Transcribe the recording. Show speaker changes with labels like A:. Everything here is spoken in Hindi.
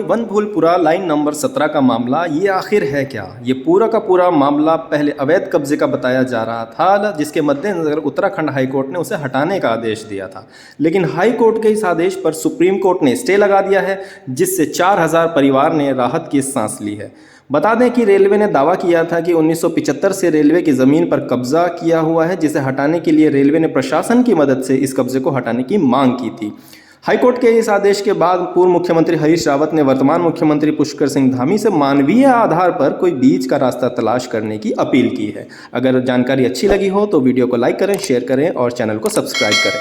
A: वनभूलपुरा लाइन नंबर 17 का मामला ये आखिर है क्या? ये पूरा का पूरा मामला पहले अवैध कब्जे का बताया जा रहा था, जिसके मद्देनज़र उत्तराखंड हाई कोर्ट ने उसे हटाने का आदेश दिया था। लेकिन हाई कोर्ट के इस आदेश पर सुप्रीम कोर्ट ने स्टे लगा दिया है, जिससे 4000 परिवार ने राहत की सांस ली है। बता दें कि रेलवे ने दावा किया था कि 1975 से रेलवे की ज़मीन पर कब्जा किया हुआ है, जिसे हटाने के लिए रेलवे ने प्रशासन की मदद से इस कब्जे को हटाने की मांग की थी। हाईकोर्ट के इस आदेश के बाद पूर्व मुख्यमंत्री हरीश रावत ने वर्तमान मुख्यमंत्री पुष्कर सिंह धामी से मानवीय आधार पर कोई बीच का रास्ता तलाश करने की अपील की है। अगर जानकारी अच्छी लगी हो तो वीडियो को लाइक करें, शेयर करें और चैनल को सब्सक्राइब करें।